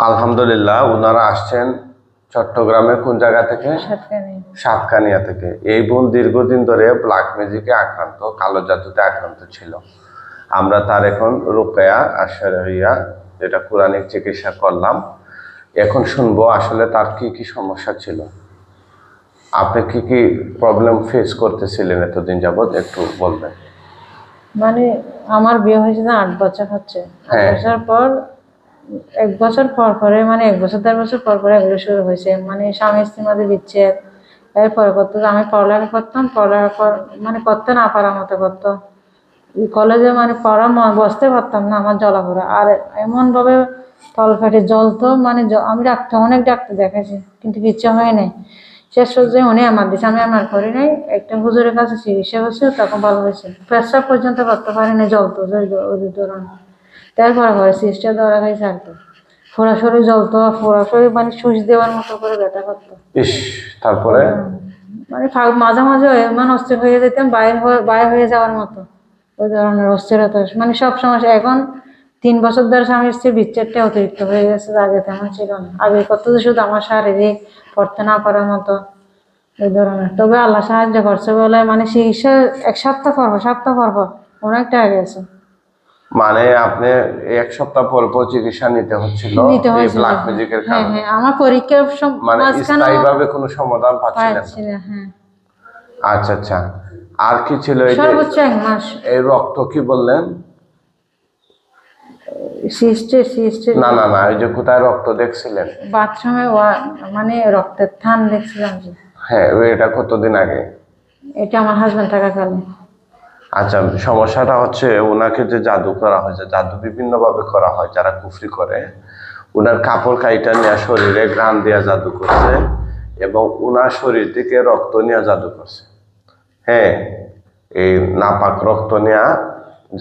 আলহামদুলিল্লাহ, ওনারা আসছেন চট্টগ্রামের কোন জায়গা থেকে? সাতকানিয়া থেকে। এই বোন দীর্ঘদিন ধরে ব্ল্যাক ম্যাজিকে আক্রান্ত, কালো জাদুতে আক্রান্ত ছিল। আমরা তার এখন রুকিয়া আর শরঈয়া, যেটা কোরআনিক চিকিৎসা করলাম। এখন শুনবো আসলে তার কি কি সমস্যা ছিল, আপনি কি কি প্রবলেম ফেস করতেছিলেন এতদিন যাবত, একটু বলবেন। মানে আমার বিয়ে হয়েছে 8 বছর হচ্ছে। 8 বছর পর 1 বছর পর পরে, মানে 1 বছর 1.5 বছর পর পরে এগুলো শুরু হয়েছে। মানে স্বামী স্ত্রীর মধ্যে বিচ্ছেদ। এরপরে করতো আমি পড়ালেখা করতাম, পড়ালেখা মানে করতে না পারার মতো করতো। কলেজে মানে পড়া বসতে পারতাম না, আমার জ্বলাপোড়া। আর এমনভাবে তলপেটে জ্বলতো, মানে আমি অনেক ডাক্তার দেখেছি, কিন্তু কিচ্ছু হয় নাই। শেষ পর্যন্ত উনি আমার দিচ্ছে, আমি আমার করি নাই। একটা হুজুরের কাছে চিকিৎসা করছে, তখন ভালো হয়েছে। পেশাব পর্যন্ত করতে পারি না, জ্বলতো ওই ধরনের। তারপরে ঘরে সিস্টার ধরা খাইছে আর কি। ফোড়াশড়ি জ্বলতো, ফোড়াশড়ি মানে সুচ দেওয়ার মতো করে ব্যথা করতো। তারপরে মানে মাঝে মাঝে এমন অস্থির হয়ে যেতাম, বাইরে হয়ে যাওয়ার মতো ওই ধরনের অস্থিরতা। মানে সব সমস্যা। এখন 3 বছর ধরে স্বামী স্ত্রীর বিচ্ছেদটা অতিরিক্ত হয়ে গেছে, আগে তেমন ছিল না। আগে কত শুধু আমার শারীরিক পড়তে না পারার মতো ওই ধরনের। তবে আল্লাহ সাহায্য করছে বলে মানে চিকিৎসা 1 সপ্তাহ পর অনেকটা আগে গেছে। মানে আপনি 1 সপ্তাহ পর পর চিকিৎসা নিতে হচ্ছিল এই ব্ল্যাক ম্যাজিকের কারণে? হ্যাঁ, আমার পরীক্ষার মানে স্থায়ীভাবে কোনো সমাধান পাচ্ছিলেন না। হ্যাঁ। আচ্ছা আচ্ছা, আর কি ছিল? সর্বোচ্চ 1 মাস। এই রক্ত কি বললেন? না, ওই যে কোথায় রক্ত দেখছিলেন? বাথরুমে, মানে রক্তের থান দেখছিলাম। হ্যাঁ, এটা কতদিন আগে? এটা আমার হাজবেন্ড থাকাকালীন। আচ্ছা, সমস্যাটা হচ্ছে ওনাকে যে জাদু করা হয়েছে, জাদু বিভিন্ন ভাবে করা হয়। যারা কুফরি করে, ওনার কাপড় কাইটা নিয়ে শরীরে ঘ্রাণ দিয়া জাদু করছে, এবং ওনার শরীর থেকে রক্ত নিয়ে জাদু করছে। হ্যাঁ, এই নাপাক রক্ত নিয়ে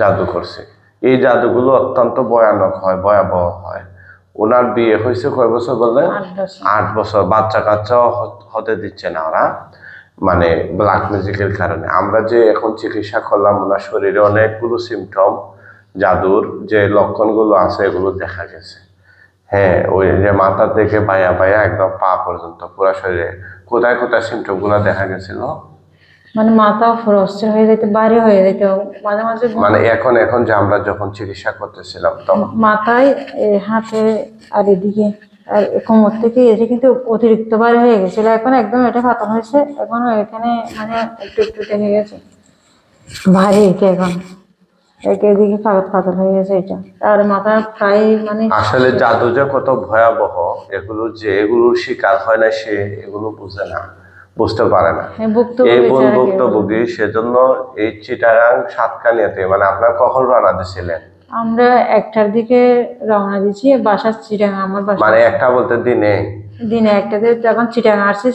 জাদু করছে। এই জাদুগুলো অত্যন্ত ভয়ানক হয়, ভয়াবহ হয়। ওনার বিয়ে হয়েছে কয় বছর বললেন? 8 বছর। বাচ্চা কাচ্চাও হতে দিচ্ছে না ওরা, মানে ব্ল্যাক ম্যাজিকের কারণে। আমরা যে এখন চিকিৎসা করলাম, ওনার শরীরে অনেকগুলো সিমটম, জাদুর যে লক্ষণগুলো আছে এগুলো দেখা গেছে। হ্যাঁ, ওই যে মাথা থেকে বায়া একদম পা পর্যন্ত পুরো শরীরে কোথায় কোথায় সিমটম গুলো দেখা গেছিল? মানে মাথা অস্থির হয়ে যেত, ভারী হয়ে যেত মাঝে মাঝে। মানে এখন যে আমরা যখন চিকিৎসা করতেছিলাম তখন মাথায়, হাতে আর এদিকে আর কোমর থেকে এসে কিন্তু অতিরিক্ত ভারী হয়ে গেছিল। এখন একদম এটা পাতলা হয়েছে, এখন এখানে মানে একটু একটু দেখে গেছে ভারী। এখন এদিকে পাতলা হয়ে গেছে এটা। আর মাথা প্রায় মানে আসলে জাদু যে কত ভয়াবহ, এগুলোর শিকার হয় না, সে এগুলো বুঝে না, বুঝতে পারে না। এই ভুক্তভোগী, সেজন্য এই চিটাগাং সাতকানিয়াতে। মানে আপনার কখন রওনা দিয়েছিলেন? আমরা 1টার দিকে রওনা দিয়েছি, বাসা চিটাগাং। আমার বাসা মানে 1টা বলতে দিনে 1টাতে যখন চিটাগাং আসছে,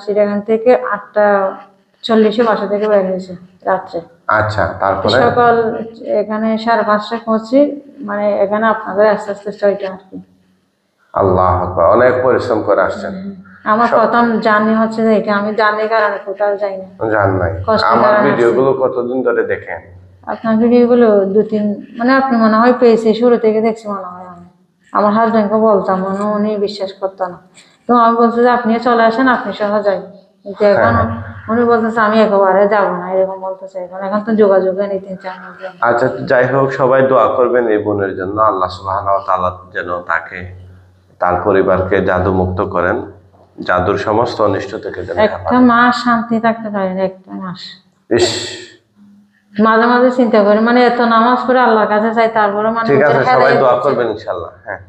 চিটাগাং থেকে 8:40 বাসা থেকে বের হয়েছে রাত্রে। আচ্ছা, তারপরে সকাল এখানে 5:30টায় পৌঁছি। মানে এখানে আপনাদের আস্তে আস্তে 6টা আর কি। আল্লাহ আকবার, অনেক পরিশ্রম করে আসছেন। আমার প্রথম জার্নি হচ্ছে যে এটা। আমি জার্নির কারণে কোথাও যাই না, জান নাই। আমার ভিডিওগুলো কতদিন ধরে দেখেন? আপনার ভিডিওগুলো 2-3, মানে আপনি মনে হয় পেয়েছি, শুরু থেকে দেখছি মনে হয়। আমার হাজবেন্ডকে বলতাম, উনি বিশ্বাস করতো না। তো আমি বলছি যে আপনি চলে আসেন, আপনি সহ যাই। কিন্তু এখন উনি বলতেছে আমি একেবারে যাবো না, এরকম বলতেছে। এখন তো যোগাযোগে নেই 3-4 মাস। আচ্ছা, যাই হোক, সবাই দোয়া করবেন এই বোনের জন্য। আল্লাহ সুবহানাহু ওয়া তাআলা যেন তাকে, তার পরিবারকে জাদু মুক্ত করেন, জাদুর সমস্ত অনিষ্ট থেকে যেন। 1 মাস শান্তি থাকতে পারেন, 1 মাস। ইস, মাঝে মাঝে চিন্তা করি, মানে এত নামাজ পড়ে আল্লাহর কাছে চাই, তারপরে মানে ঠিক আছে, সবাই দোয়া করবেন ইনশাআল্লাহ। হ্যাঁ।